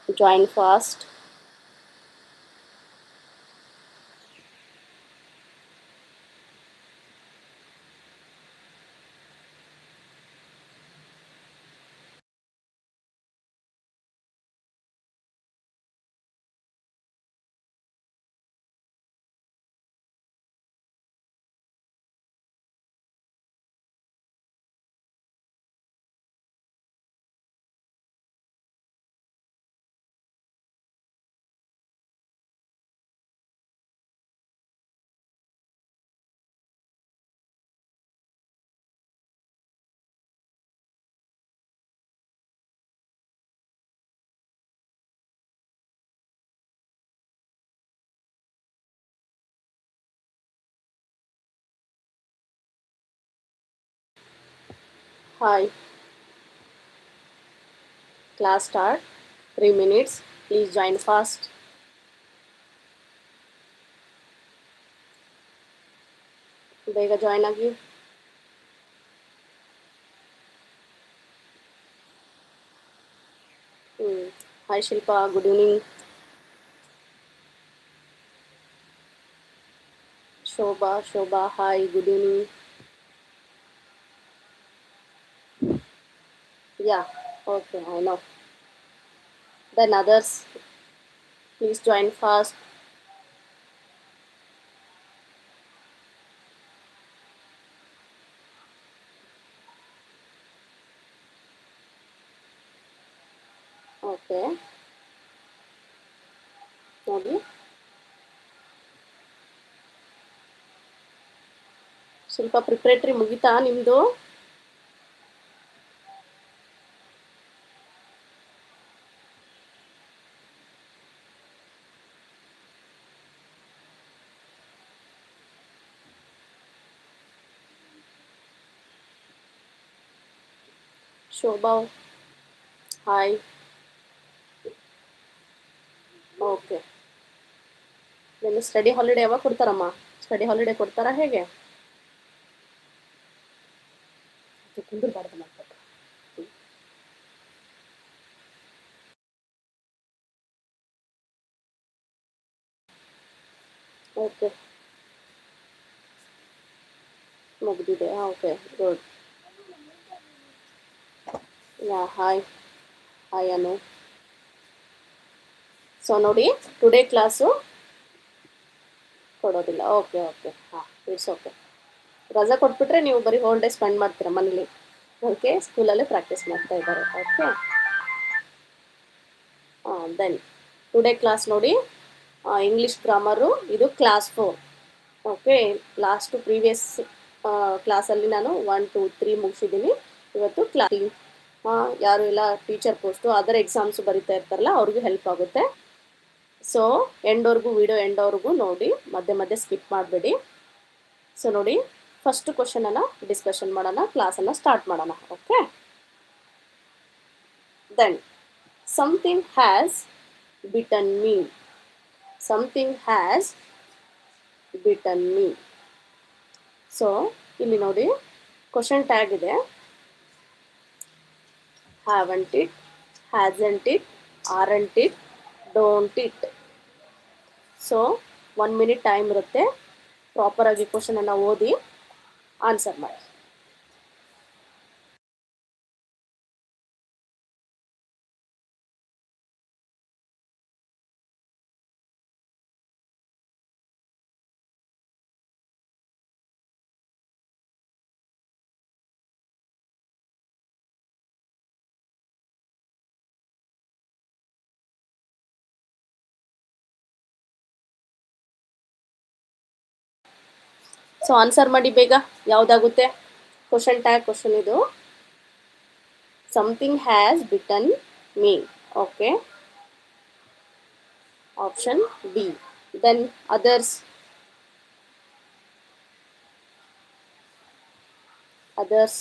Join fast. Hi, class start. 3 minutes. Please join fast. ಬೇಗ join ಆಗಿ. Hi Shilpa, good evening. Shobha, hi, good evening. Yeah, okay, I know. Then others, please join fast. Okay, ನೋಡಿ ಶಿಲ್ಪ preparatory ಮುಗಿತಾ ನಿಮ್ಮದು? Shobha, hi. Okay, ನಿಮಗೆ study holiday ಯಾವಾಗ ಕೊಡ್ತಾರಮ್ಮ? Study holiday ಕೊಡ್ತಾರಾ ಹೇಗೆ? ಕುಂದಿರ್ಬಾರ್ದು ಮಾಡ್ಬೇಕು. ಓಕೆ, ಮುಗಿದಿದೆ. Okay, good. Yeah, hi hi Anu. So ನೋಡಿ, ಟುಡೇ ಕ್ಲಾಸು ಕೊಡೋದಿಲ್ಲ. ಓಕೆ ಓಕೆ, ಹಾಂ, ಇಟ್ಸ್ ಓಕೆ. ರಜಾ ಕೊಟ್ಬಿಟ್ರೆ ನೀವು ಬರೀ ಹೋಲ್ ಡೇ ಸ್ಪೆಂಡ್ ಮಾಡ್ತೀರಾ ಮನೇಲಿ. ಓಕೆ, ಸ್ಕೂಲಲ್ಲೇ ಪ್ರಾಕ್ಟೀಸ್ ಮಾಡ್ತಾ ಇದ್ದಾರೆ. ಓಕೆ, ದೆನ್ ಟುಡೇ ಕ್ಲಾಸ್ ನೋಡಿ, ಇಂಗ್ಲೀಷ್ ಗ್ರಾಮರು, ಇದು ಕ್ಲಾಸ್ 4. ಓಕೆ, ಲಾಸ್ಟು ಪ್ರೀವಿಯಸ್ ಕ್ಲಾಸಲ್ಲಿ ನಾನು 1 2 3 ಮುಗಿಸಿದ್ದೀನಿ. ಇವತ್ತು ಯಾರು ಎಲ್ಲ ಟೀಚರ್ ಪೋಸ್ಟು ಅದರ್ ಎಕ್ಸಾಮ್ಸು ಬರಿತಾ ಇರ್ತಾರಲ್ಲ ಅವ್ರಿಗೂ ಹೆಲ್ಪ್ ಆಗುತ್ತೆ. ಸೊ ಎಂಡ್ವರೆಗೂ, ವಿಡಿಯೋ ಎಂಡ್ವರೆಗೂ ನೋಡಿ, ಮಧ್ಯೆ ಮಧ್ಯೆ ಸ್ಕಿಪ್ ಮಾಡಬೇಡಿ. ಸೊ ನೋಡಿ, ಫಸ್ಟ್ ಕ್ವಶನನ್ನು ಡಿಸ್ಕಷನ್ ಮಾಡೋಣ, ಕ್ಲಾಸನ್ನು ಸ್ಟಾರ್ಟ್ ಮಾಡೋಣ. Okay, then something has bitten me. Something has bitten me. So ಇಲ್ಲಿ ನೋಡಿ, ಕ್ವಶನ್ ಟ್ಯಾಗ್ ಇದೆ. Haven't it, hasn't it, aren't it, don't it. So 1 minute time ಇರುತ್ತೆ. ಪ್ರಾಪರಾಗಿ ಕ್ವಶನನ್ನು ಓದಿ ಆನ್ಸರ್ ಮಾಡಿ. ಸೊ ಆನ್ಸರ್ ಮಾಡಿ ಬೇಗ, ಯಾವುದಾಗುತ್ತೆ? ಕ್ವಶನ್ ಟ್ಯಾಗ್ ಕ್ವಶನ್ ಇದು. Something has bitten me. Okay, option B. Then others. Others.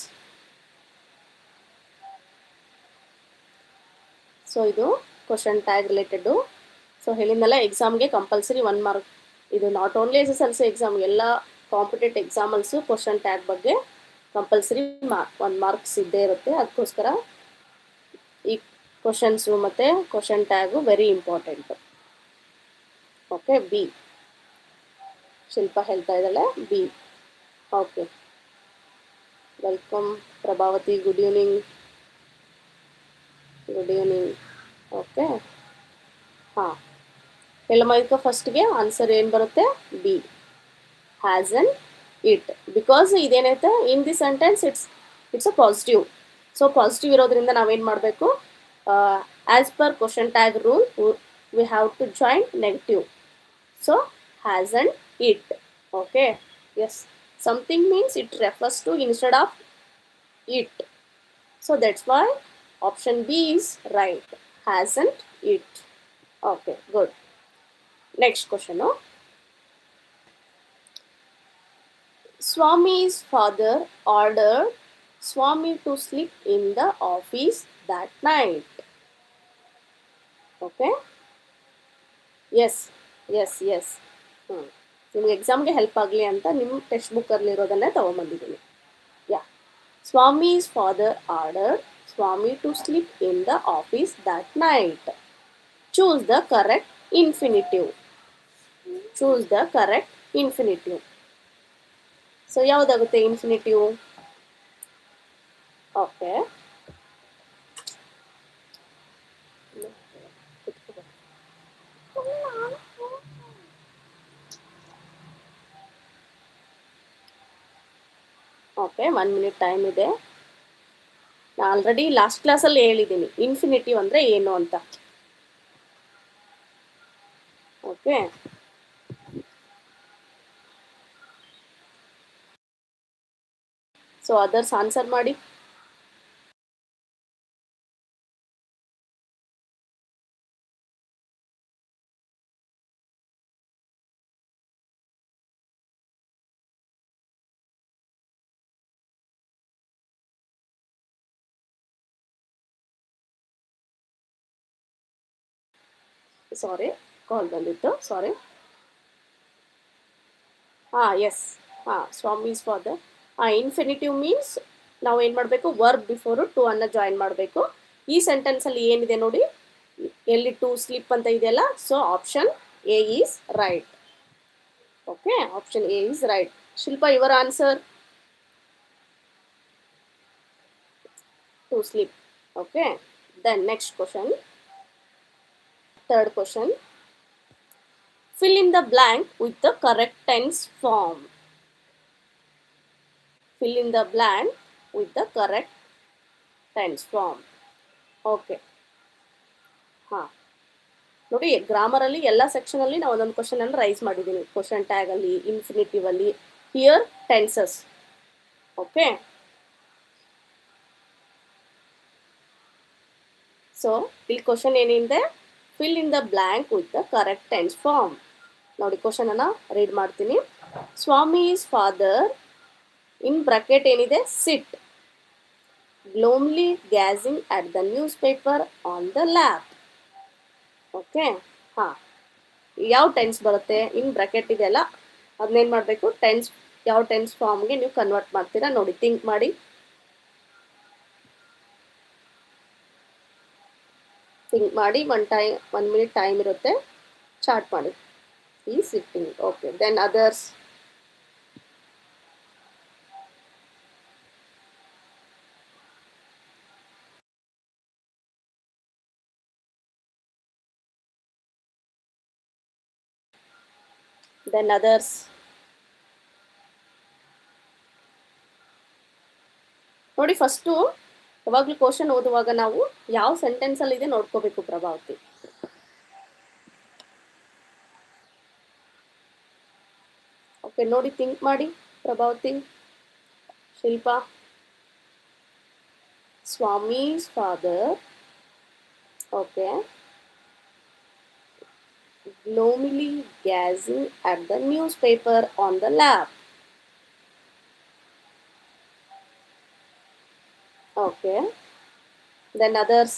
So ಇದು ಕ್ವಶನ್ ಟ್ಯಾಗ್ ರಿಲೇಟೆಡು. ಸೊ ಹೇಳಿದ್ನಲ್ಲ, ಎಕ್ಸಾಮ್ಗೆ ಕಂಪಲ್ಸರಿ 1 ಮಾರ್ಕ್. ಇದು ನಾಟ್ ಓನ್ಲಿ SSLC ಎಕ್ಸಾಮ್, ಎಲ್ಲ ಕಾಂಪಿಟೇಟಿವ್ ಎಕ್ಸಾಮಲ್ಸು ಕ್ವಶನ್ ಟ್ಯಾಗ್ ಬಗ್ಗೆ ಕಂಪಲ್ಸರಿ 1 ಮಾರ್ಕ್ಸ್ ಇದ್ದೇ ಇರುತ್ತೆ. ಅದಕ್ಕೋಸ್ಕರ ಈ ಕ್ವಶನ್ಸು ಮತ್ತು question tag very important. Okay, B. Shilpa ಹೇಳ್ತಾ ಇದ್ದಾಳೆ B. Okay, welcome Prabhavati, good evening. Good evening. Okay, ಹಾಂ ಹೇಳಮ್ಮ. ಇದಕ್ಕೆ ಫಸ್ಟ್ಗೆ ಆನ್ಸರ್ ಏನು ಬರುತ್ತೆ? B, hasn't it. Because ಇದೇನೈತೆ in the sentence it's a positive. So positive ಇರೋದ್ರಿಂದ ನಾವೇನು ಮಾಡಬೇಕು? As per question tag rule we have to join negative. So hasn't it. Okay, yes, something means it refers to instead of it. So that's why option B is right. Hasn't it. Okay, good. Next question. No? Swami's father ordered Swami to sleep in the office that night. Okay? Yes, yes, yes. ನಿಮ್ಗೆ ಎಕ್ಸಾಮ್ಗೆ help ಆಗಲಿ ಅಂತ ನಿಮ್ಮ text ಬುಕ್ಕಲ್ಲಿರೋದನ್ನೇ ತೊಗೊಂಬಂದಿದ್ದೀನಿ. Yeah, Swami's father ordered Swami to sleep in the office that night. Choose the correct infinitive. Choose the correct infinitive. So ಯಾವುದಾಗುತ್ತೆ infinitive? Okay, okay, 1 minute time ಇದೆ. ನಾನು already last ಕ್ಲಾಸಲ್ಲಿ ಹೇಳಿದ್ದೀನಿ infinitive ಅಂದರೆ ಏನು ಅಂತ. ಓಕೆ, ಸೊ ಅದರ್ಸ್ ಆನ್ಸರ್ ಮಾಡಿ. ಸಾರಿ, ಕಾಲ್ ಬಂದಿತ್ತು, ಸಾರಿ. ಹಾಂ, ಎಸ್, ಹಾಂ, ಸ್ವಾಮೀಸ್ ಫಾದರ್. ಇನ್ಫಿನಿಟಿವ್ ಮೀನ್ಸ್ ನಾವು ಏನು ಮಾಡಬೇಕು? ವರ್ಬ್ ಬಿಫೋರು ಟು ಅನ್ನು ಜಾಯಿನ್ ಮಾಡಬೇಕು. ಈ ಸೆಂಟೆನ್ಸಲ್ಲಿ ಏನಿದೆ ನೋಡಿ, ಎಲ್ಲಿ ಟು ಸ್ಲಿಪ್ ಅಂತ ಇದೆಯಲ್ಲ. So option A is right. Okay, option A is right. Shilpa, your answer? To slip. Okay, then next question, third question. Fill in the blank with the correct tense form. Fill in the blank with the correct tense form. Okay, ಹಾಂ ನೋಡಿ, ಗ್ರಾಮರಲ್ಲಿ ಎಲ್ಲ ಸೆಕ್ಷನಲ್ಲಿ ನಾವು ಒಂದೊಂದು ಕ್ವಶನನ್ನು raise ಮಾಡಿದ್ದೀನಿ. Question ಟ್ಯಾಗಲ್ಲಿ, ಇನ್ಫಿನಿಟಿವಲ್ಲಿ, ಹಿಯರ್ ಟೆನ್ಸಸ್. ಓಕೆ, ಸೊ ಇಲ್ಲಿ ಕ್ವಶನ್ ಏನಿದೆ? Fill in the blank with the correct tense form. ನೋಡಿ, ಕ್ವಶನನ್ನು ರೀಡ್ ಮಾಡ್ತೀನಿ. ಸ್ವಾಮೀಸ್ ಫಾದರ್, ಇನ್ ಬ್ರಾಕೆಟ್ ಏನಿದೆ? Sit, gloomily gazing at the newspaper on the lap. Okay, ಹಾಂ ಯಾವ ಟೆನ್ಸ್ ಬರುತ್ತೆ? ಇನ್ ಬ್ರಾಕೆಟ್ ಇದೆಯಲ್ಲ, ಅದನ್ನೇನು ಮಾಡಬೇಕು? ಟೆನ್ಸ್, ಯಾವ ಟೆನ್ಸ್ ಫಾರ್ಮ್ಗೆ ನೀವು ಕನ್ವರ್ಟ್ ಮಾಡ್ತೀರಾ ನೋಡಿ, ಥಿಂಕ್ ಮಾಡಿ. ಥಿಂಕ್ ಮಾಡಿ, 1 minute ಟೈಮ್ ಇರುತ್ತೆ, ಚಾರ್ಟ್ ಮಾಡಿ. ಈ sitting. Okay, then others. Then others. ನೋಡಿ, ಫಸ್ಟು ಯಾವಾಗಲೂ ಕ್ವಶನ್ ಓದುವಾಗ ನಾವು ಯಾವ ಸೆಂಟೆನ್ಸಲ್ಲಿದೆ ನೋಡ್ಕೋಬೇಕು ಪ್ರಭಾವತಿ. ಓಕೆ, ನೋಡಿ, ಥಿಂಕ್ ಮಾಡಿ Prabhavati, Shilpa. Swami's father, okay, gloomily gazing at the newspaper on the lap. Okay, then others.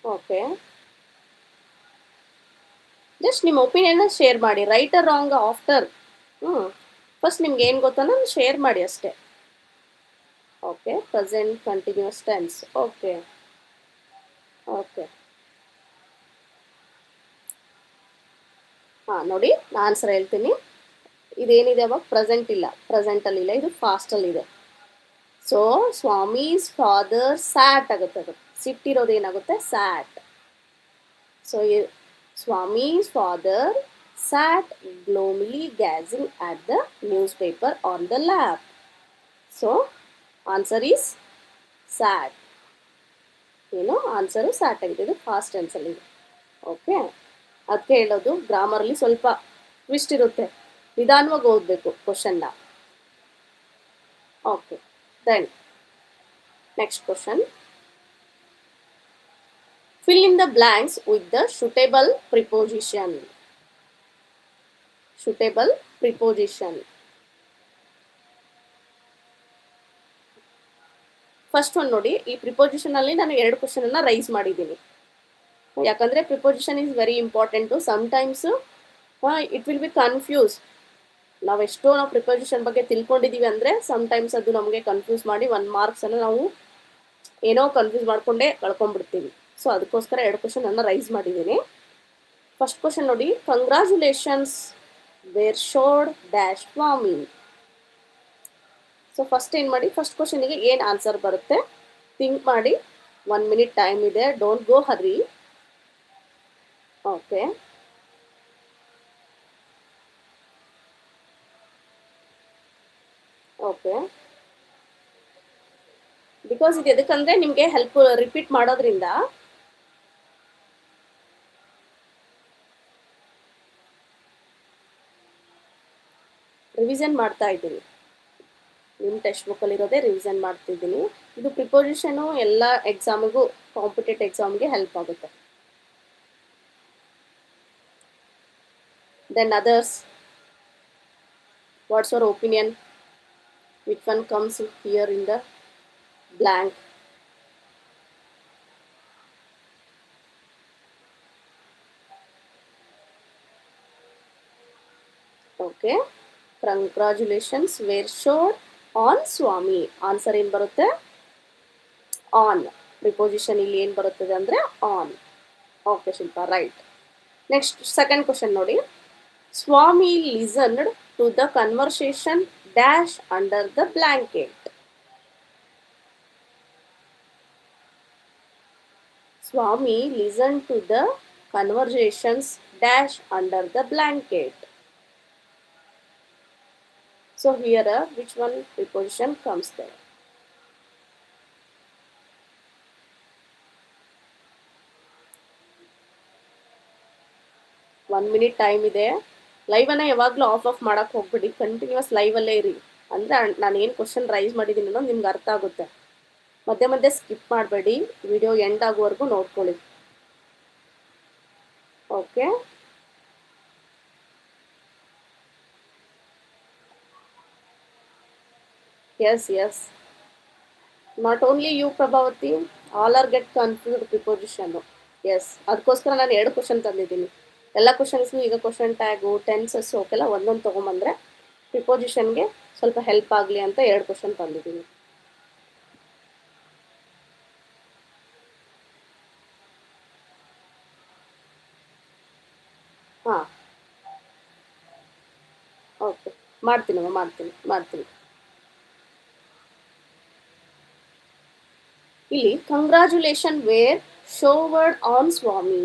Okay, just ನಿಮ್ಮ ಒಪಿನಿಯನ್ನ ಶೇರ್ ಮಾಡಿ. Right or wrong after. First ನಿಮ್ಗೆ ಏನು ಗೊತ್ತೋ ಶೇರ್ ಮಾಡಿ ಅಷ್ಟೇ. Okay. Okay, present continuous tense. Okay okay, ಹಾಂ ನೋಡಿ, ನಾನು ಆನ್ಸರ್ ಹೇಳ್ತೀನಿ. ಇದೇನಿದೆ ಅವಾಗ ಪ್ರೆಸೆಂಟ್ ಇಲ್ಲ, ಪ್ರೆಸೆಂಟಲ್ಲಿ ಇಲ್ಲ, ಇದು ಫಾಸ್ಟಲ್ಲಿದೆ. ಸೊ ಸ್ವಾಮೀಸ್ ಫಾದರ್ ಸ್ಯಾಟ್ ಆಗುತ್ತೆ, ಅದು ಸಿಟ್ ಇರೋದು ಏನಾಗುತ್ತೆ, sat. So Swami's father sat gloomily gazing at the newspaper on the lap. So answer is sat. ಏನು ಆನ್ಸರು ಸ್ಯಾಟ್ ಆಗಿದೆ, ಇದು ಫಾಸ್ಟ್ ಟೆನ್ಸಲ್ಲಿ. ಓಕೆ, ಅದಕ್ಕೆ ಹೇಳೋದು ಗ್ರಾಮರಲ್ಲಿ ಸ್ವಲ್ಪ ಟ್ವಿಸ್ಟ್ ಇರುತ್ತೆ, ನಿಧಾನವಾಗಿ ಓದಬೇಕು ಕ್ವಶನ್ನ. Okay, then next question. Fill in the blanks with the suitable preposition. Suitable preposition. First one ನೋಡಿ, ಈ ಪ್ರಿಪೋಸಿಷನಲ್ಲಿ ನಾನು 2 ಕ್ವಶನನ್ನು ರೈಸ್ ಮಾಡಿದ್ದೀನಿ. ಯಾಕಂದರೆ preposition is very important. Sometimes it will be confuse. ನಾವು ಪ್ರಿಪೋಸಿಷನ್ ಬಗ್ಗೆ ತಿಳ್ಕೊಂಡಿದ್ದೀವಿ ಅಂದರೆ ಸಮ್ಟೈಮ್ಸ್ ಅದು ನಮಗೆ ಕನ್ಫ್ಯೂಸ್ ಮಾಡಿ 1 ಮಾರ್ಕ್ಸನ್ನು ನಾವು ಏನೋ ಕನ್ಫ್ಯೂಸ್ ಮಾಡಿಕೊಂಡೇ ಕಳ್ಕೊಂಡ್ಬಿಡ್ತೀವಿ. ಸೊ ಅದಕ್ಕೋಸ್ಕರ 2 ಕ್ವಶನನ್ನು ರೈಸ್ ಮಾಡಿದ್ದೀನಿ. ಫಸ್ಟ್ ಕ್ವಶನ್ ನೋಡಿ, ಕಂಗ್ರ್ಯಾಚುಲೇಷನ್ಸ್ ವೇರ್ ಶೋಡ್ ಡ್ಯಾಶ್ ಸ್ವಾಮಿ. ಸೊ ಫಸ್ಟ್ ಏನು ಮಾಡಿ, ಫಸ್ಟ್ ಕ್ವಶನಿಗೆ ಏನು ಆನ್ಸರ್ ಬರುತ್ತೆ ಥಿಂಕ್ ಮಾಡಿ. 1 ಮಿನಿಟ್ ಟೈಮ್ ಇದೆ, don't go Hari. Okay, okay, because ಇದು ಎದಕ್ಕಂದರೆ ನಿಮಗೆ ಹೆಲ್ಪ್ ರಿಪೀಟ್ ಮಾಡೋದ್ರಿಂದ ರಿವಿಷನ್ ಮಾಡ್ತಾ ಇದ್ದೀನಿ. ನಿಮ್ಮ ಟೆಕ್ಸ್ಟ್ ಬುಕ್ಕಲ್ಲಿರೋದೇ ರಿವಿಷನ್ ಮಾಡ್ತಿದ್ದೀನಿ. ಇದು ಪ್ರಿಪೋಸಿಷನು ಎಲ್ಲ ಎಕ್ಸಾಮಿಗೂ, ಕಾಂಪಿಟೇಟಿವ್ ಎಕ್ಸಾಮ್ಗೆ ಹೆಲ್ಪ್ ಆಗುತ್ತೆ. Then others, what's your opinion? Which one comes here in the blank? Okay, congratulations were showed on Swami. Answer ಏನು ಬರುತ್ತೆ, ಆನ್. ಪ್ರಿಪೋಸಿಷನ್ ಇಲ್ಲಿ ಏನು ಬರುತ್ತದೆ ಅಂದರೆ on. Okay Shilpa, right. Next second question ನೋಡಿ, Swami listened to the conversation dash under the blanket. Swami listened to the conversations dash under the blanket. So here which one preposition comes there? One minute time ಇದೆ. ಲೈವನ್ನು ಯಾವಾಗಲೂ of ಮಾಡೋಕ್ಕೆ ಹೋಗ್ಬಿಡಿ, continuous ಲೈವಲ್ಲೇ ಇರಿ. ಅಂದರೆ ನಾನು ಏನು question raise ಮಾಡಿದ್ದೀನಿ ಅನ್ನೋದು ನಿಮ್ಗೆ ಅರ್ಥ ಆಗುತ್ತೆ. ಮಧ್ಯೆ ಮಧ್ಯೆ ಸ್ಕಿಪ್ ಮಾಡಬೇಡಿ, ವಿಡಿಯೋ ಎಂಡ್ ಆಗೋವರೆಗೂ ನೋಡ್ಕೊಳ್ಳಿ. Okay, yes yes, not only you Prabhavati, all are get confused ಪ್ರಿಪೋಸಿಷನ್ನು. ಎಸ್, ಅದಕ್ಕೋಸ್ಕರ ನಾನು 2 ಕ್ವಶನ್ ತಂದಿದ್ದೀನಿ. ಎಲ್ಲ ಕ್ವಶನ್ಸ್ಗೂ ಈಗ ಕ್ವಶನ್ ಟ್ಯಾಗು, ಟೆನ್ಸಸ್ಸು ಅವಕ್ಕೆಲ್ಲ ಒಂದೊಂದು ತೊಗೊಂಬಂದರೆ ಪ್ರಿಪೋಸಿಷನ್ಗೆ ಸ್ವಲ್ಪ ಹೆಲ್ಪ್ ಆಗಲಿ ಅಂತ 2 ಕ್ವಶನ್ ತಂದಿದ್ದೀನಿ. ಹಾಂ, ಓಕೆ, ಮಾಡ್ತೀನಿ. ಇಲ್ಲಿ congratulation were showered on Swami.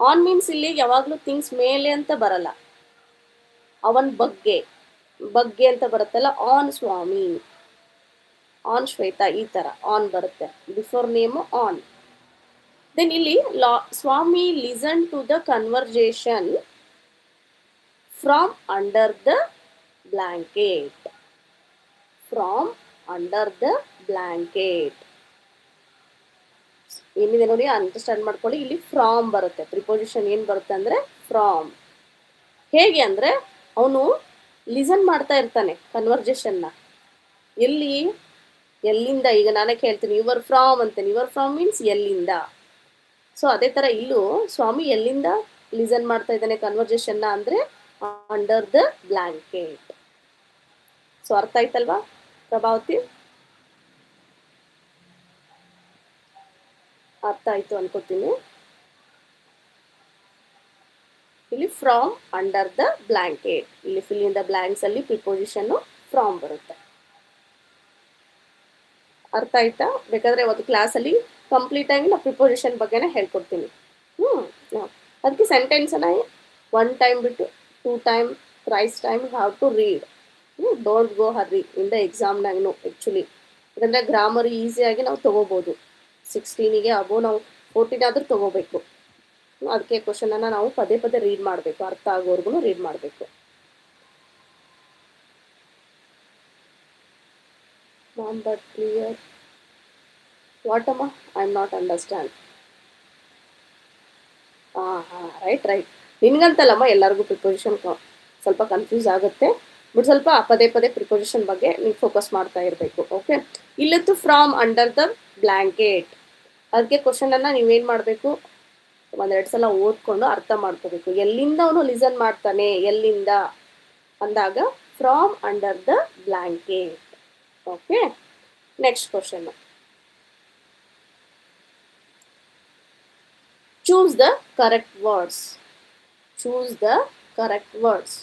On means ಇಲ್ಲಿ ಯಾವಾಗಲೂ ಥಿಂಗ್ಸ್ ಮೇಲೆ ಅಂತ ಬರಲ್ಲ, ಅವನ ಬಗ್ಗೆ ಅಂತ ಬರುತ್ತಲ್ಲ, ಆನ್ ಸ್ವಾಮಿ, ಆನ್ ಶ್ವೇತಾ, ಈ ಥರ ಆನ್ ಬರುತ್ತೆ, ಬಿಫೋರ್ ನೇಮು ಆನ್. ದೆನ್ ಇಲ್ಲಿ Swami listen to the conversation from under the blanket. From under the blanket ಏನಿದೆ ನೋಡಿ, ಅಂಡರ್ಸ್ಟ್ಯಾಂಡ್ ಮಾಡ್ಕೊಳ್ಳಿ. ಇಲ್ಲಿ ಫ್ರಾಮ್ ಬರುತ್ತೆ, ಪ್ರಿಪೋಸಿಷನ್ ಏನು ಬರುತ್ತೆ ಅಂದರೆ ಫ್ರಾಮ್. ಹೇಗೆ ಅಂದರೆ ಅವನು ಲಿಸನ್ ಮಾಡ್ತಾ ಇರ್ತಾನೆ ಕನ್ವರ್ಸೇಷನ್ನ. ಎಲ್ಲಿಂದ, ಈಗ ನಾನೇ ಕೇಳ್ತೀನಿ ಯುವರ್ ಫ್ರಾಮ್ ಅಂತೇನೆ, ಯುವರ್ ಫ್ರಾಮ್ ಮೀನ್ಸ್ ಎಲ್ಲಿಂದ. ಸೊ ಅದೇ ಥರ ಇಲ್ಲೂ ಸ್ವಾಮಿ ಎಲ್ಲಿಂದ ಲಿಸನ್ ಮಾಡ್ತಾ ಇದ್ದಾನೆ ಕನ್ವರ್ಸೇಷನ್ನ ಅಂದರೆ ಅಂಡರ್ ದ ಬ್ಲ್ಯಾಂಕೆಟ್. ಸೊ ಅರ್ಥ ಆಯ್ತಲ್ವಾ ಪ್ರಭಾವತಿ? ಅರ್ಥ ಆಯಿತು ಅನ್ಕೋತೀನಿ. ಇಲ್ಲಿ ಫ್ರಾಮ್ ಅಂಡರ್ ದ ಬ್ಲ್ಯಾಂಕೆಟ್, ಇಲ್ಲಿ ಫಿಲ್ ಇನ್ ದ ಬ್ಲ್ಯಾಂಕ್ಸ್ ಅಲ್ಲಿ ಪ್ರಿಪೋಸಿಷನ್ನು ಫ್ರಾಮ್ ಬರುತ್ತೆ. ಅರ್ಥ ಆಯ್ತಾ? ಬೇಕಾದರೆ ಒಂದು ಕ್ಲಾಸಲ್ಲಿ ಕಂಪ್ಲೀಟಾಗಿ ನಾವು ಪ್ರಿಪೋಸಿಷನ್ ಬಗ್ಗೆನೇ ಹೇಳ್ಕೊಡ್ತೀನಿ. ಅದಕ್ಕೆ ಸೆಂಟೆನ್ಸನ್ನು ಒನ್ ಟೈಮ್ ಬಿಟ್ಟು 2 time thrice time have to read. Don't go hurry in the ಎಕ್ಸಾಮ್ನಾಗೂ ಆ್ಯಕ್ಚುಲಿ. ಯಾಕಂದರೆ ಗ್ರಾಮರ್ ಈಸಿಯಾಗಿ ನಾವು ತೊಗೋಬೋದು. 16ಗೆ ಅಬೋ ನಾವು 14 ಆದರೂ ತೊಗೋಬೇಕು. ಅದಕ್ಕೆ ಕ್ವಶನನ್ನು ನಾವು ಪದೇ ಪದೇ ರೀಡ್ ಮಾಡಬೇಕು, ಅರ್ಥ ಆಗೋವರೆಗೂ ರೀಡ್ ಮಾಡಬೇಕು. Not that clear. ವಾಟ್ ಅಮ್ಮ? I am not understand. ಹಾಂ ರೈಟ್. ನಿನ್ಗಂತಲ್ಲಮ್ಮ, ಎಲ್ಲರಿಗೂ ಪ್ರಿಪೋಸಿಷನ್ ಸ್ವಲ್ಪ ಕನ್ಫ್ಯೂಸ್ ಆಗುತ್ತೆ. ಬಟ್ ಸ್ವಲ್ಪ ಪದೇ ಪದೇ ಪ್ರಿಪೋಸಿಷನ್ ಬಗ್ಗೆ ನೀವು ಫೋಕಸ್ ಮಾಡ್ತಾ ಇರಬೇಕು. ಓಕೆ, ಇಲ್ಲತ್ತು ಫ್ರಾಮ್ ಅಂಡರ್ ದ ಬ್ಲ್ಯಾಂಕೆಟ್. ಅದಕ್ಕೆ ಕ್ವಶನನ್ನು ನೀವೇನು ಮಾಡಬೇಕು, ಒಂದೆರಡು ಸಲ ಓದ್ಕೊಂಡು ಅರ್ಥ ಮಾಡ್ಕೋಬೇಕು. ಎಲ್ಲಿಂದ ಅವನು ಲಿಸನ್ ಮಾಡ್ತಾನೆ, ಎಲ್ಲಿಂದ ಅಂದಾಗ from under the blanket. Okay, next question. Choose the correct words. Choose the correct words.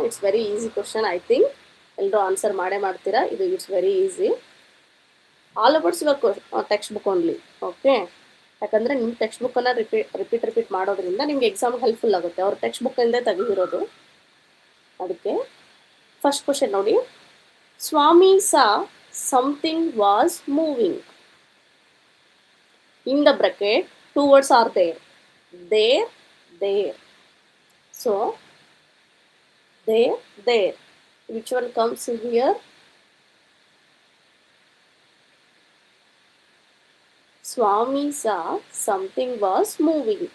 It's very easy question. I think ಎಲ್ಲರೂ ಆನ್ಸರ್ ಮಾಡೇ ಮಾಡ್ತೀರಾ. ಇದು it's very easy. All abouts your textbook only. Okay, ಯಾಕಂದರೆ ನಿಮ್ಮ text ಬುಕ್ಕನ್ನು repeat ಮಾಡೋದ್ರಿಂದ ನಿಮ್ಗೆ ಎಕ್ಸಾಮ್ಗೆ ಹೆಲ್ಪ್ಫುಲ್ ಆಗುತ್ತೆ. ಅವ್ರ ಟೆಕ್ಸ್ಟ್ ಬುಕ್ಕಿಂದ ತೆಗೆದಿರೋದು. ಅದಕ್ಕೆ ಫಸ್ಟ್ ಕ್ವಶನ್ ನೋಡಿ. Swami saw something was moving. In the bracket 2 words are there. There. So, there. Which one comes here? Swami saw something was moving.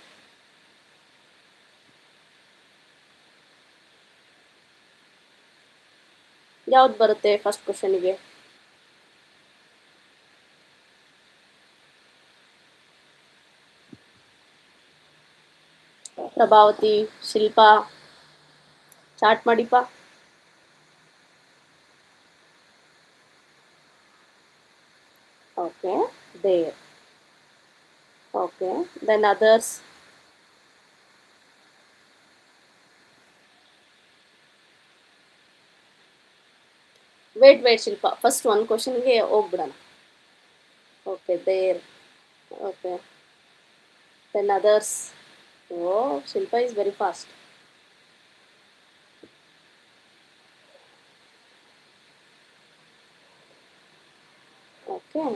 ಯಾವ್ದು ಬರುತ್ತೆ ಫಸ್ಟ್ ಕ್ವಶನ್ಗೆ? ಪ್ರಭಾವತಿ, ಶಿಲ್ಪಾ, ಚಾಟ್ ಮಾಡಿಪ್ಪ. Okay, there. Okay, then others. Wait Shilpa, first ಒಂದು ಕ್ವಶನ್ಗೆ ಹೋಗ್ಬಿಡೋಣ. Okay, there. Okay, then others. Oh, Shilpa is very fast. Okay,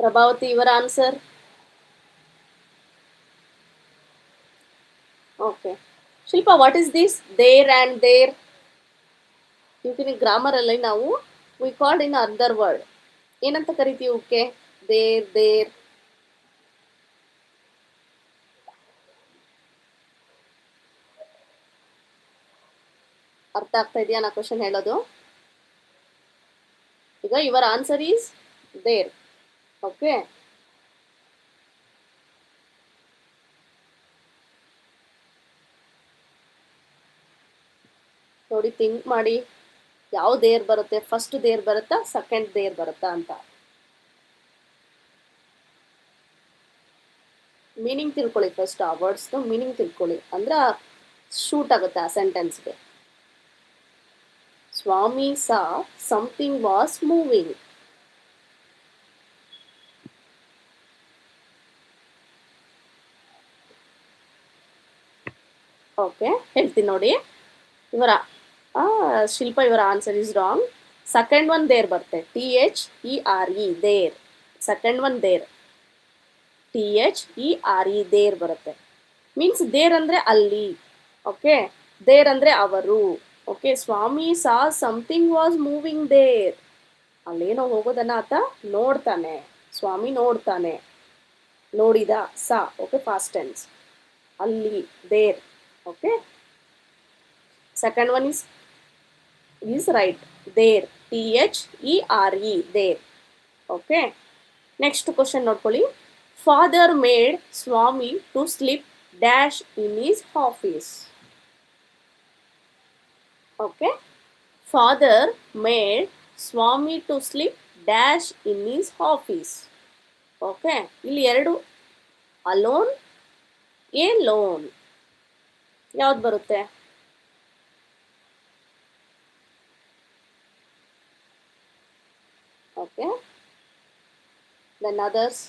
Prabhavati, your answer. Okay, Shilpa, what is this? There and there. ಇವತ್ತಿನ grammar ಅಲ್ಲಿ ನಾವು we called in another word. ಏನಂತ ಕರಿತೀವಿ okay? there. ಅರ್ಥ ಆಗ್ತಾ ಇದೆಯಾ ನಾ ಕ್ವಶನ್ ಹೇಳೋದು? ಈಗ your answer is there. Okay, ನೋಡಿ ಥಿಂಕ್ ಮಾಡಿ. ಯಾವ ದೇರ್ ಬರುತ್ತೆ? ಫಸ್ಟ್ ದೇರ್ ಬರುತ್ತಾ, ಸೆಕೆಂಡ್ ದೇರ್ ಬರುತ್ತಾ ಅಂತ. ಮೀನಿಂಗ್ ತಿಳ್ಕೊಳ್ಳಿ ಫಸ್ಟ್. ಆ ವರ್ಡ್ಸ್ದು ಮೀನಿಂಗ್ ತಿಳ್ಕೊಳ್ಳಿ, ಅಂದ್ರೆ ಶೂಟ್ ಆಗುತ್ತೆ ಆ ಸೆಂಟೆನ್ಸ್ಗೆ. Swami saw something was moving. Okay, ಹೇಳ್ತೀನಿ ನೋಡಿ. ಇವರ ಶಿಲ್ಪ, ಇವರ answer is wrong. Second one there ಬರುತ್ತೆ, THERE, there. Second one there, THERE, there ಬರುತ್ತೆ. ಮೀನ್ಸ್ ದೇರ್ ಅಂದರೆ ಅಲ್ಲಿ. ಓಕೆ, ದೇರ್ ಅಂದರೆ ಅವರು. Okay, Swami saw something was moving there. ಅಲ್ಲೇನೋ ಹೋಗೋದನ್ನ ಆತ ನೋಡ್ತಾನೆ. ಸ್ವಾಮಿ ನೋಡ್ತಾನೆ, ನೋಡಿದ. Saw, okay, past tense. ಅಲ್ಲಿ, there. Okay, second one is right, there. THERE, there. Okay, next question ನೋಡ್ಕೊಳ್ಳಿ. Father made Swami to sleep dash in his office. Okay, father made Swami to sleep dash in his office. Okay, ಇಲ್ಲಿ ಎರಡು alone, a loan, ಯಾವ್ದು ಬರುತ್ತೆ? Okay, then others.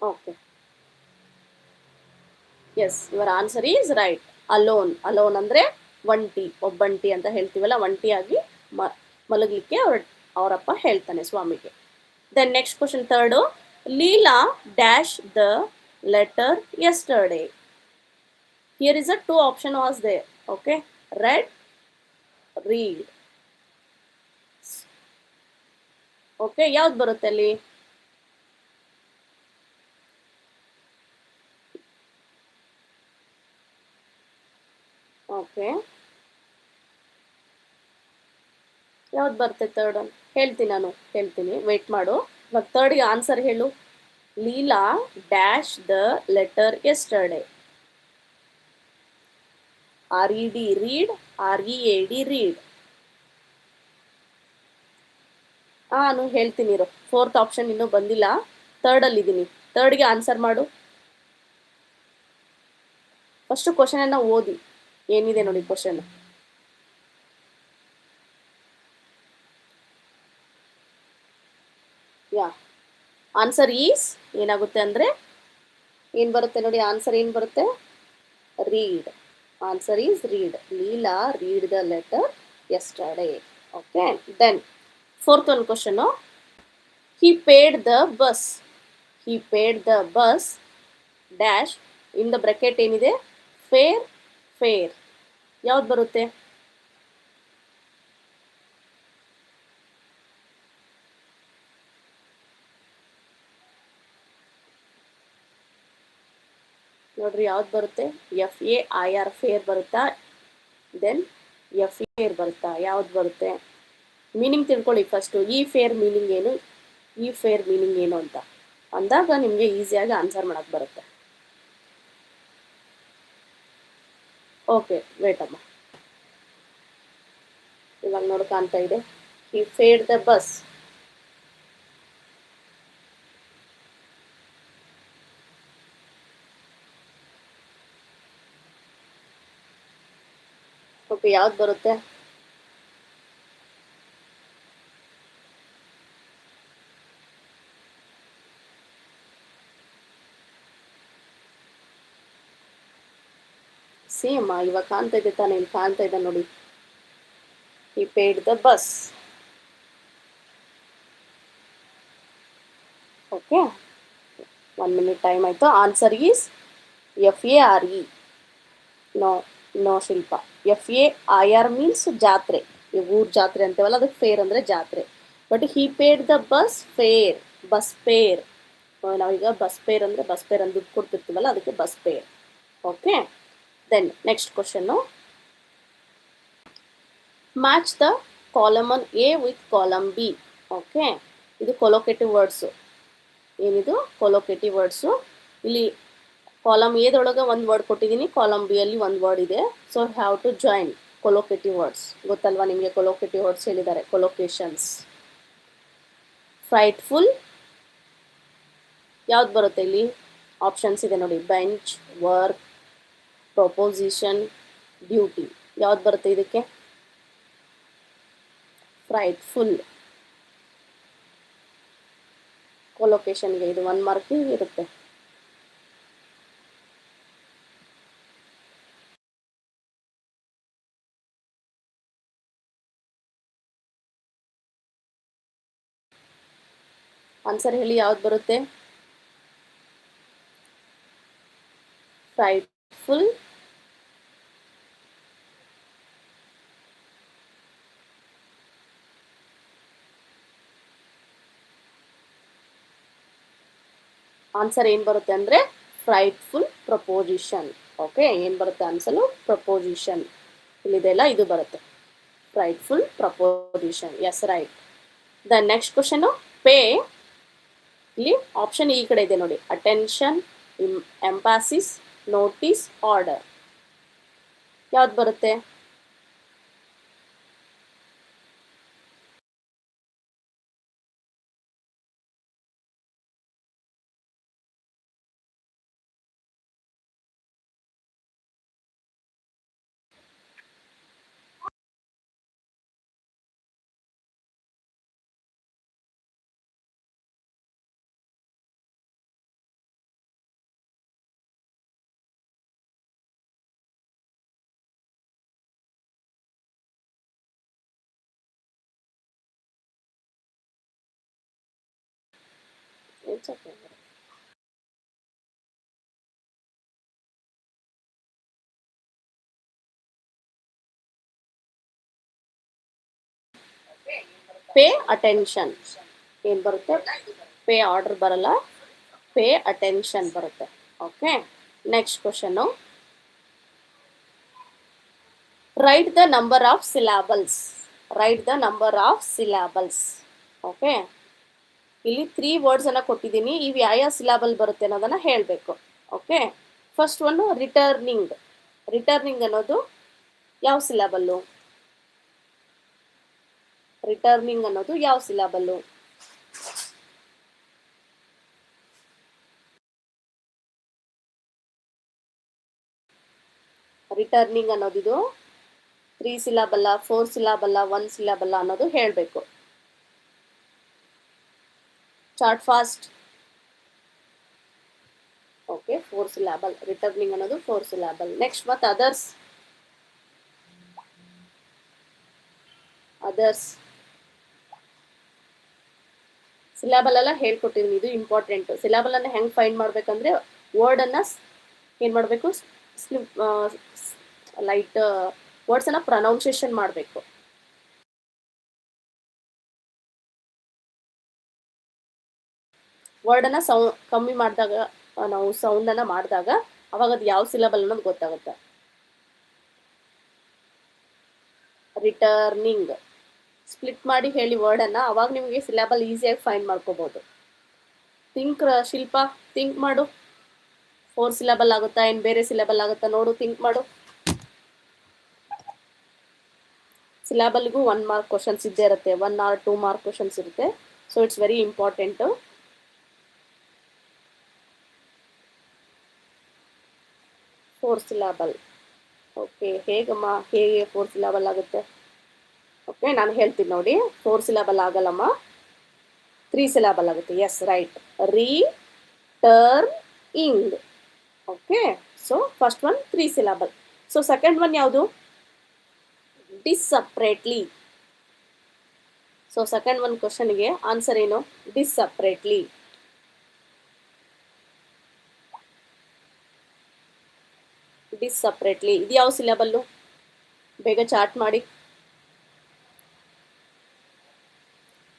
Okay, yes, your answer is right. Alone, alone ಅಂದರೆ ಒಂಟಿ, ಒಬ್ಬಂಟಿ ಅಂತ ಹೇಳ್ತೀವಲ್ಲ, ಒಂಟಿಯಾಗಿ ಮಲಗಲಿಕ್ಕೆ ಅವರಪ್ಪ ಹೇಳ್ತಾನೆ ಸ್ವಾಮಿಗೆ. Then next question third. Leela dash the letter yesterday. Here is a two option was there. Okay, red, read. Okay, ಯಾವ್ದು ಬರುತ್ತೆ ಅಲ್ಲಿ? ಓಕೆ, ಯಾವ್ದು ಬರುತ್ತೆ ಥರ್ಡ್? ಹೇಳ್ತೀನಿ, ನಾನು ಹೇಳ್ತೀನಿ, ವೇಟ್ ಮಾಡು. ಇವಾಗ ಥರ್ಡ್ಗೆ ಆನ್ಸರ್ ಹೇಳು. Leela dash the letter yesterday. RED read, READ read. ನಾನು ಹೇಳ್ತೀನಿ ಇರೋ, ಫೋರ್ತ್ ಆಪ್ಷನ್ ಇನ್ನೂ ಬಂದಿಲ್ಲ, ಥರ್ಡಲ್ಲಿದ್ದೀನಿ. ಥರ್ಡ್ಗೆ ಆನ್ಸರ್ ಮಾಡು. ಫಸ್ಟು ಕ್ವಶನನ್ನು ಓದಿ, ಏನಿದೆ ನೋಡಿ ಕ್ವಶನ್. ಯಾ, ಆನ್ಸರ್ ಈಸ್ ಏನಾಗುತ್ತೆ ಅಂದರೆ, ಏನು ಬರುತ್ತೆ ನೋಡಿ, ಆನ್ಸರ್ ಏನು ಬರುತ್ತೆ? Read. Answer is read. Leela read the letter yesterday. Okay, then fourth ಒಂದು question. He paid the bus. He paid the bus dash, in the bracket ಏನಿದೆ? Fair, fair. ಯಾವ್ದು ಬರುತ್ತೆ? ನೋಡ್ರಿ, ಯಾವ್ದು ಬರುತ್ತೆ? FAIR, ಫೇರ್ ಬರುತ್ತಾ? ದೆನ್ FAIR ಬರುತ್ತಾ? ಯಾವ್ದು ಬರುತ್ತೆ? ಮೀನಿಂಗ್ ತಿಳ್ಕೊಳ್ಳಿ ಫಸ್ಟು. ಈ ಫೇರ್ ಮೀನಿಂಗ್ ಏನು, ಈ ಫೇರ್ ಮೀನಿಂಗ್ ಏನು ಅಂತ ಅಂದಾಗ ನಿಮಗೆ ಈಸಿಯಾಗಿ ಆನ್ಸರ್ ಮಾಡೋಕ್ಕೆ ಬರುತ್ತೆ. ಓಕೆ, ವೇಟ್ ಅಮ್ಮ, ಇವಾಗ ನೋಡಿ ಕಾಣ್ತಾ ಇದೆ. ಹಿ ಫೇಡ್ ದ ಬಸ್. ಓಕೆ, ಯಾವ್ದು ಬರುತ್ತೆ? ಸೇಮ್ ಇವಾಗ ಕಾಣ್ತಾ ಇದೆ ತಾನೇ, ಇಲ್ಲಿ ಕಾಣ್ತಾ ಇದೆ ನೋಡಿ. He paid the bus. Okay, 1 minute time ಆಯಿತು. Answer is FARE. No, no Shilpa. FAIR means ಜಾತ್ರೆ. ಈ ಊರು ಜಾತ್ರೆ ಅಂತೇವಲ್ಲ, ಅದಕ್ಕೆ ಫೇರ್ ಅಂದರೆ ಜಾತ್ರೆ. But he paid the bus fare, bus fare. ನಾವೀಗ ಬಸ್ ಪೇರ್ ಅಂದರೆ ಬಸ್ ಪೇರ್ ಅಂತ ದುಡ್ಡು ಕೊಡ್ತಿರ್ತೀವಲ್ಲ, ಅದಕ್ಕೆ bus fare. Okay, then next question. Match the column A with column B. Okay, ಇದು ಕೊಲೋಕೇಟಿವ್ ವರ್ಡ್ಸು. ಏನಿದು? ಕೊಲೋಕೇಟಿವ್ ವರ್ಡ್ಸು. ಇಲ್ಲಿ ಕಾಲಮ್ ಎದೊಳಗೆ ಒಂದು ವರ್ಡ್ ಕೊಟ್ಟಿದ್ದೀನಿ, ಕಾಲಮ್ ಬಿ ಅಲ್ಲಿ ಒಂದು ವರ್ಡ್ ಇದೆ. So have to join collocative words. ಗೊತ್ತಲ್ವಾ ನಿಮಗೆ? ಕೊಲೋಕೇಟಿವ್ ವರ್ಡ್ಸ್ ಹೇಳಿದ್ದಾರೆ, ಕೊಲೋಕೇಶನ್ಸ್. ಫ್ರೈಟ್ಫುಲ್, ಯಾವ್ದು ಬರುತ್ತೆ ಇಲ್ಲಿ? ಆಪ್ಷನ್ಸ್ ಇದೆ ನೋಡಿ, ಬೆಂಚ್, ವರ್ಕ್, ಪ್ರೊಪೋಸಿಷನ್, ಡ್ಯೂಟಿ. ಯಾವ್ದು ಬರುತ್ತೆ ಇದಕ್ಕೆ? ಫ್ರೈಟ್ಫುಲ್. ಕೊಲೋಕೇಶನ್ಗೆ ಇದು 1 mark ಇರುತ್ತೆ. ಆನ್ಸರ್ ಹೇಳಿ, ಯಾವ್ದು ಬರುತ್ತೆ? ಫ್ರೈಟ್ಫುಲ್. ಆನ್ಸರ್ ಏನು ಬರುತ್ತೆ ಅಂದರೆ ಫ್ರೈಟ್ಫುಲ್ ಪ್ರಪೋಸಿಷನ್. ಓಕೆ, ಏನು ಬರುತ್ತೆ ಆನ್ಸರು? ಪ್ರಪೋಸಿಷನ್. ಇಲ್ಲಿದೆಲ್ಲ ಇದು ಬರುತ್ತೆ, frightful preposition. Yes, right. The next question, pay. ಇಲ್ಲಿ ಆಪ್ಷನ್ ಈ ಕಡೆ ಇದೆ ನೋಡಿ, ಅಟೆನ್ಷನ್, ಎಂಪಾಸಿಸ್, ನೋಟಿಸ್, ಆರ್ಡರ್. ಯಾವ್ದು ಬರುತ್ತೆ? It's okay. ಪೇ ಅಟೆನ್ಷನ್ ಏನು ಬರುತ್ತೆ? ಪೇ ಆರ್ಡರ್ ಬರಲ್ಲ, ಪೇ ಅಟೆನ್ಷನ್ ಬರುತ್ತೆ. Okay, next question. Write the number of syllables. Write the number of syllables. Okay, ಇಲ್ಲಿ 3 ವರ್ಡ್ಸನ್ನು ಕೊಟ್ಟಿದ್ದೀನಿ. ಇವು ಯಾವ ಸಿಲಾಬಲ್ ಬರುತ್ತೆ ಅನ್ನೋದನ್ನು ಹೇಳಬೇಕು. Okay, first one returning. Returning ಅನ್ನೋದು ಯಾವ ಸಿಲಾಬಲ್ಲು? ರಿಟರ್ನಿಂಗ್ ಅನ್ನೋದು ಯಾವ ಸಿಲಾಬಲ್ಲು? ರಿಟರ್ನಿಂಗ್ ಅನ್ನೋದಿದು 3 ಸಿಲಾಬಲ್ಲ, 4 ಸಿಲಾಬಲ್ಲ, 1 ಸಿಲಾಬಲ್ಲ ಅನ್ನೋದು ಹೇಳಬೇಕು. Chart fast. Okay, 4 syllable. Returning ಅನ್ನೋದು 4 ಸಿಲಾಬಲ್. ನೆಕ್ಸ್ಟ್ ಮತ್ತೆ ಅದರ್ಸ್. ಅದರ್ಸ್ ಸಿಲಾಬಲ್ ಎಲ್ಲ ಹೇಳ್ಕೊಟ್ಟಿದ್ದೀನಿ, ಇದು ಇಂಪಾರ್ಟೆಂಟ್. ಸಿಲಾಬಲ್ ಅನ್ನ ಹೆಂಗೆ ಫೈಂಡ್ ಮಾಡ್ಬೇಕಂದ್ರೆ ವರ್ಡನ್ನು ಏನು ಮಾಡಬೇಕು, ಲೈಟ್ ವರ್ಡ್ಸನ್ನು ಪ್ರೊನೌನ್ಸಿಯೇಷನ್ ಮಾಡಬೇಕು. ವರ್ಡನ್ನು ಕಮ್ಮಿ ಮಾಡಿದಾಗ, ನಾವು ಸೌಂಡನ್ನು ಮಾಡಿದಾಗ ಅವಾಗ ಅದು ಯಾವ ಸಿಲಬಲ್ ಅನ್ನೋದು ಗೊತ್ತಾಗುತ್ತೆ. ರಿಟರ್ನಿಂಗ್ ಸ್ಪ್ಲಿಟ್ ಮಾಡಿ ಹೇಳಿ ವರ್ಡನ್ನು, ಅವಾಗ ನಿಮಗೆ ಸಿಲಬಲ್ ಈಸಿಯಾಗಿ ಫೈಂಡ್ ಮಾಡ್ಕೋಬೋದು. ಥಿಂಕ್ ಶಿಲ್ಪ, ಥಿಂಕ್ ಮಾಡು. 4 ಸಿಲಬಲ್ ಆಗುತ್ತಾ, ಏನು ಬೇರೆ ಸಿಲಬಲ್ ಆಗುತ್ತಾ ನೋಡು, ಥಿಂಕ್ ಮಾಡು. ಸಿಲಾಬಲ್ಗೂ 1 ಮಾರ್ಕ್ ಕ್ವಶನ್ಸ್ ಇದ್ದೇ ಇರುತ್ತೆ, 1 or 2 ಮಾರ್ಕ್ ಕ್ವಶನ್ಸ್ ಇರುತ್ತೆ. So it's very important. 4 syllable. Okay, ಹೇಗಮ್ಮ, ಹೇಗೆ 4 ಸಿಲಾಬಲ್ ಆಗುತ್ತೆ? ಓಕೆ, ನಾನು ಹೇಳ್ತೀನಿ ನೋಡಿ. 4 ಸಿಲಾಬಲ್ ಆಗಲ್ಲಮ್ಮ, 3 ಸಿಲಾಬಲ್ ಆಗುತ್ತೆ. Yes, right. Returning. Okay, so first one 3 syllable. So second one ಯಾವುದು? ಡಿಸ್ಸಪ್ರೇಟ್ಲಿ. ಸೊ ಸೆಕೆಂಡ್ ಒನ್ ಕ್ವಶನ್ಗೆ ಆನ್ಸರ್ ಏನು? ಡಿಸ್ಸಪ್ರೇಟ್ಲಿ. ಡಿಸ್ಸಪ್ರೇಟ್ಲಿ ಇದು ಯಾವ ಸಿಲಬಲ್ಲು? ಬೇಗ ಚಾರ್ಟ್ ಮಾಡಿ,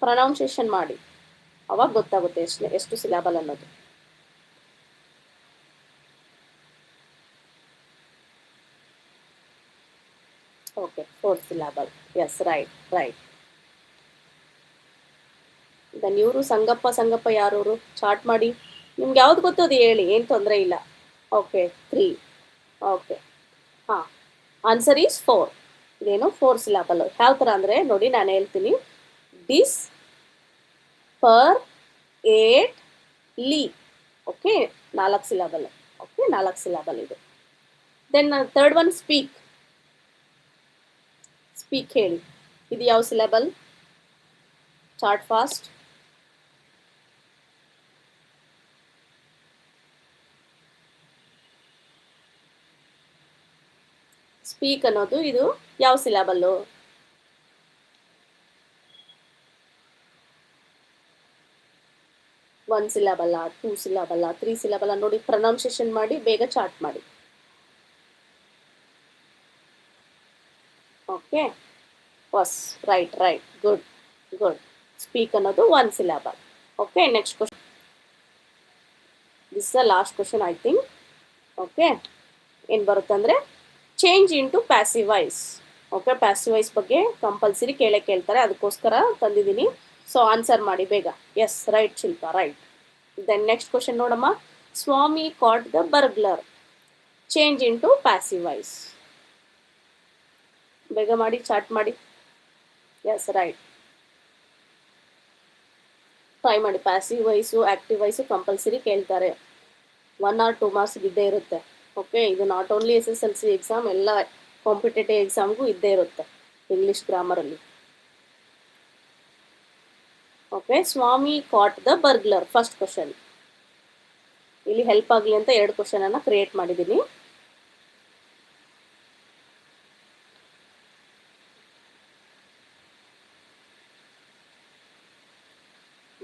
ಪ್ರೊನೌನ್ಸಿಯೇಷನ್ ಮಾಡಿ, ಅವಾಗ ಗೊತ್ತಾಗುತ್ತೆ ಎಷ್ಟು ಸಿಲಬಲ್ ಅನ್ನೋದು. Okay, 4 syllable. Yes, right right. Then ಇವರು ಸಂಗಪ್ಪ ಯಾರವರು? ಚಾರ್ಟ್ ಮಾಡಿ. ನಿಮ್ಗೆ ಯಾವ್ದು ಗೊತ್ತೋದು ಹೇಳಿ, ಏನು ತೊಂದರೆ ಇಲ್ಲ. ಓಕೆ, 3. ಓಕೆ, ಹಾಂ, ಆನ್ಸರ್ ಈಸ್ 4. ಇದೇನು 4 ಸಿಲಾಬಲ್. ಯಾವ ಥರ ಅಂದರೆ ನೋಡಿ, ನಾನು ಹೇಳ್ತೀನಿ. Disparately. Okay, 4 syllable. Okay, 4 syllable ಇದು. Then third one speak. Speak ಹೇಳಿ, ಇದು ಯಾವ ಸಿಲಬಲ್? Chart fast. ಸ್ಪೀಕ್ ಅನ್ನೋದು ಇದು ಯಾವ ಸಿಲಬಲ್ಲು? 1 ಸಿಲಬಲ್ಲ, 2 ಸಿಲಬಲ್ಲ, 3 ಸಿಲಬಲ್ಲ ನೋಡಿ, ಪ್ರೊನೌನ್ಸಿಯೇಷನ್ ಮಾಡಿ, ಬೇಗ ಚಾರ್ಟ್ ಮಾಡಿ. Okay, was right right, good good. Speak ಅನ್ನೋದು 1 syllable. Okay, next question. This the last question I think. Okay, ಏನು ಬರುತ್ತೆ ಅಂದರೆ change into passive voice. Okay, passive voice ಬಗ್ಗೆ ಕಂಪಲ್ಸರಿ ಕೇಳ್ತಾರೆ, ಅದಕ್ಕೋಸ್ಕರ ತಂದಿದ್ದೀನಿ. ಸೊ ಆನ್ಸರ್ ಮಾಡಿ ಬೇಗ. Yes, right Shilpa, right. Then next question ನೋಡಮ್ಮ. Swami caught the burglar. Change into passive voice. ಬೇಗ ಮಾಡಿ, ಚಾಟ್ ಮಾಡಿ. Yes, right. ಟ್ರೈ ಮಾಡಿ. Passive voice active voice compulsory ಕೇಳ್ತಾರೆ. 1 or 2 ಮಾರ್ಕ್ಸ್ ಇದ್ದೇ ಇರುತ್ತೆ. ಓಕೆ, ಇದು ನಾಟ್ ಓನ್ಲಿ SSLC ಎಕ್ಸಾಮ್, ಎಲ್ಲ ಕಾಂಪಿಟೇಟಿವ್ ಎಕ್ಸಾಮ್ಗೂ ಇದ್ದೇ ಇರುತ್ತೆ ಇಂಗ್ಲೀಷ್ ಗ್ರಾಮರಲ್ಲಿ. Okay, Swami caught the burglar, first question. ಇಲ್ಲಿ ಹೆಲ್ಪ್ ಆಗಲಿ ಅಂತ 2 ಕ್ವಶನನ್ನು ಕ್ರಿಯೇಟ್ ಮಾಡಿದ್ದೀನಿ.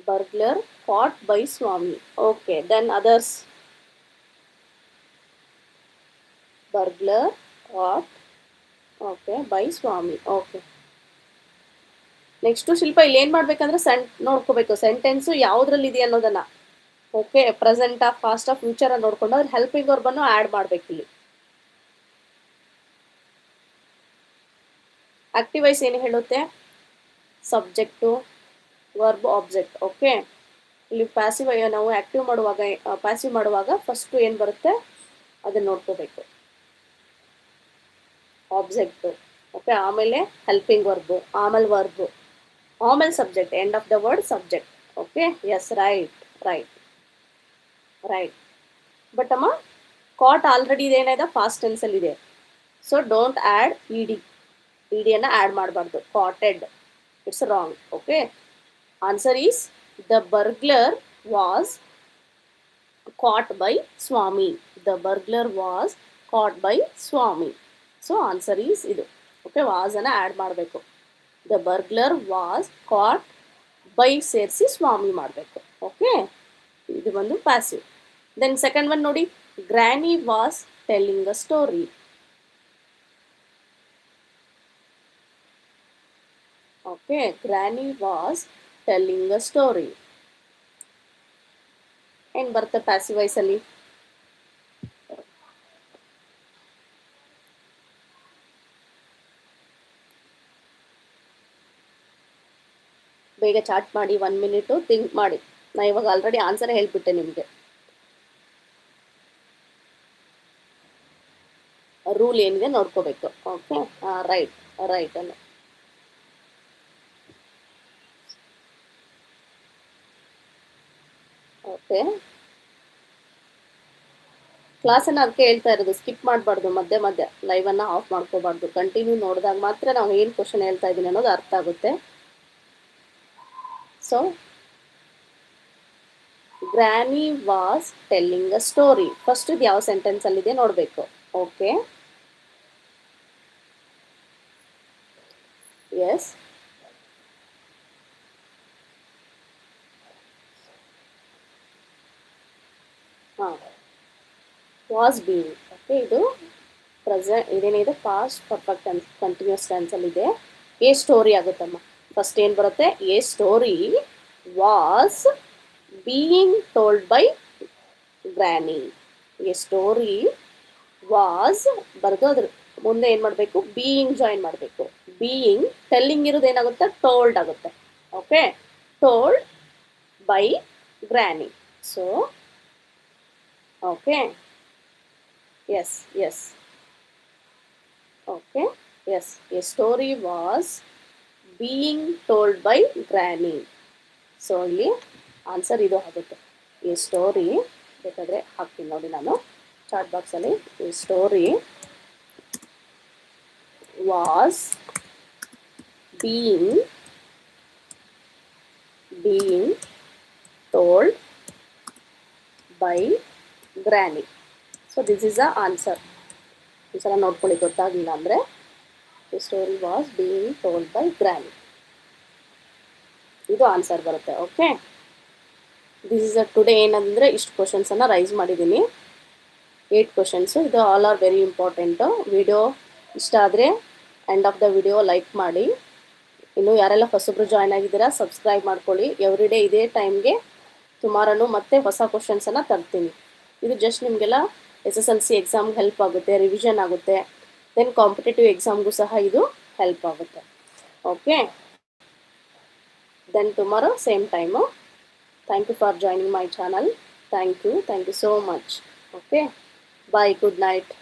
Burglar caught by Swami. Okay, then others. Burglar caught, okay, by Swami. Okay. Next Shilpa ಇಲ್ಲಿ ಏನು ಮಾಡಬೇಕಂದ್ರೆ ನೋಡ್ಕೋಬೇಕು ಸೆಂಟೆನ್ಸು ಯಾವುದ್ರಲ್ಲಿ ಇದೆ ಅನ್ನೋದನ್ನು. ಓಕೆ, ಪ್ರೆಸೆಂಟಾ, ಪಾಸ್ಟಾ, ಫ್ಯೂಚರ ನೋಡ್ಕೊಂಡು ಅದ್ರ ಹೆಲ್ಪಿಂಗ್ ವರ್ಬನ್ನು ಆ್ಯಡ್ ಮಾಡಬೇಕು ಇಲ್ಲಿ. ಆಕ್ಟಿವ್ ವಾಯ್ಸ್ ಏನು ಹೇಳುತ್ತೆ? Subject, verb, object. ಓಕೆ, ಇಲ್ಲಿ ಪ್ಯಾಸಿವ್ ನಾವು ಆ್ಯಕ್ಟಿವ್ ಮಾಡುವಾಗ, ಪ್ಯಾಸಿವ್ ಮಾಡುವಾಗ ಫಸ್ಟು ಏನು ಬರುತ್ತೆ ಅದನ್ನು ನೋಡ್ಕೋಬೇಕು, ಆಬ್ಜೆಕ್ಟು. ಓಕೆ, ಆಮೇಲೆ ಹೆಲ್ಪಿಂಗ್ ವರ್ಬು, ಆಮೇಲೆ ವರ್ಬು, ಆಮೇಲೆ subject, end of the word subject. Okay, yes, right right right. But ಅಮ್ಮ ಕಾಟ್ ಆಲ್ರೆಡಿ ಇದೇನಿದೆ ಫಾಸ್ಟ್ ಟೆನ್ಸಲ್ಲಿದೆ. ಸೊ ಡೋಂಟ್ ಆ್ಯಡ್ ಇಡಿಯನ್ನು ಆ್ಯಡ್ ಮಾಡಬಾರ್ದು. Caughted, it's wrong. Okay, answer is the burglar was caught by Swami. The burglar was caught by Swami. So answer is idu. Okay, was ana add ಮಾಡಬೇಕು. The burglar was caught by ಸೇರಿಸಿ Swami ಮಾಡಬೇಕು. Okay, ಇದು ಒಂದು passive. Then second one ನೋಡಿ, Granny was telling a story. Okay, Granny was telling a story. ಏನು ಬರುತ್ತೆ passive ವಾಯ್ಸಲ್ಲಿ? ಬೇಗ chat ಮಾಡಿ, 1 minute ಥಿಂಕ್ ಮಾಡಿ. ನಾ ಇವಾಗ ಆಲ್ರೆಡಿ ಆನ್ಸರ್ ಹೇಳಿಬಿಟ್ಟೆ ನಿಮಗೆ. ರೂಲ್ ಏನಿದೆ ನೋಡ್ಕೋಬೇಕು. ಓಕೆ, ರೈಟ್ ರೈಟ್ ಅಲ್ಲ. ಓಕೆ, ಕ್ಲಾಸನ್ನು ಅದಕ್ಕೆ ಹೇಳ್ತಾ ಇರೋದು, ಸ್ಕಿಪ್ ಮಾಡಬಾರ್ದು, ಮಧ್ಯೆ ಲೈವನ್ನು ಆಫ್ ಮಾಡ್ಕೋಬಾರ್ದು. ಕಂಟಿನ್ಯೂ ನೋಡಿದಾಗ ಮಾತ್ರ ನಾವು ಏನು ಕ್ವಶನ್ ಹೇಳ್ತಾ ಇದ್ದೀನಿ ಅನ್ನೋದು ಅರ್ಥ ಆಗುತ್ತೆ. So granny was telling a story, first ಇದು ಯಾವ ಸೆಂಟೆನ್ಸಲ್ಲಿದೆ ನೋಡಬೇಕು. ಓಕೆ, ಎಸ್, ಹಾಂ, ವಾಸ್ ಬೀಯಿಂಗ್. ಓಕೆ, ಇದು ಇದೇನಿದೆ ಪಾಸ್ಟ್ ಪರ್ಫೆಕ್ಟ್ ಕಂಟಿನ್ಯೂಸ್ ಟೆನ್ಸಲ್ಲಿದೆ. ಎ ಸ್ಟೋರಿ ಆಗುತ್ತಮ್ಮ. ಫಸ್ಟ್ ಏನು ಬರುತ್ತೆ? A story was being told by granny. A story was ಬರೆದು ಅದ್ರ ಮುಂದೆ ಏನು ಮಾಡಬೇಕು? ಬೀಯಿಂಗ್ ಜಾಯಿನ್ ಮಾಡಬೇಕು. ಬೀಯಿಂಗ್, ಟೆಲ್ಲಿಂಗ್ ಇರೋದು ಏನಾಗುತ್ತೆ? ಟೋಲ್ಡ್ ಆಗುತ್ತೆ. Okay, told by granny. So okay, yes, yes. Okay, yes, a story was being told by Granny. So ಇಲ್ಲಿ ಆನ್ಸರ್ ಇದು ಆಗುತ್ತೆ. ಈ ಸ್ಟೋರಿ ಬೇಕಾದರೆ ಹಾಕ್ತೀನಿ ನೋಡಿ ನಾನು ಚಾಟ್ ಬಾಕ್ಸಲ್ಲಿ. ಈ story was being told by Granny. So this is a answer. ಈ ಸಲ ನೋಡ್ಕೊಳ್ಳಿ, ಗೊತ್ತಾಗಲಿಲ್ಲ ಅಂದರೆ the story was being told by granny, ಇದು ಆನ್ಸರ್ ಬರುತ್ತೆ. Okay, this is a today ಏನಂದರೆ ಇಷ್ಟು ಕ್ವಶನ್ಸನ್ನು ರೈಸ್ ಮಾಡಿದ್ದೀನಿ, 8 ಕ್ವಶನ್ಸು. ಇದು all are very important. Video ಇಷ್ಟ ಆದರೆ end of the video like ಮಾಡಿ. ಇನ್ನು ಯಾರೆಲ್ಲ ಹೊಸಬ್ರು ಜಾಯ್ನ್ ಆಗಿದ್ದೀರಾ ಸಬ್ಸ್ಕ್ರೈಬ್ ಮಾಡ್ಕೊಳ್ಳಿ. ಎವ್ರಿ ಡೇ ಇದೇ ಟೈಮ್ಗೆ ಟುಮಾರನು ಮತ್ತೆ ಹೊಸ ಕ್ವಶನ್ಸನ್ನು ತರ್ತೀನಿ. ಇದು ಜಸ್ಟ್ ನಿಮಗೆಲ್ಲ SSLC ಎಕ್ಸಾಮ್ಗೆ ಹೆಲ್ಪ್ ಆಗುತ್ತೆ, ರಿವಿಷನ್ ಆಗುತ್ತೆ, ದೆನ್ ಕಾಂಪಿಟೇಟಿವ್ ಎಕ್ಸಾಮ್ಗೂ ಸಹ ಇದು ಹೆಲ್ಪ್ ಆಗುತ್ತೆ. Okay, then tomorrow same time. Thank you for joining my channel. Thank you so much. Okay, bye, good night.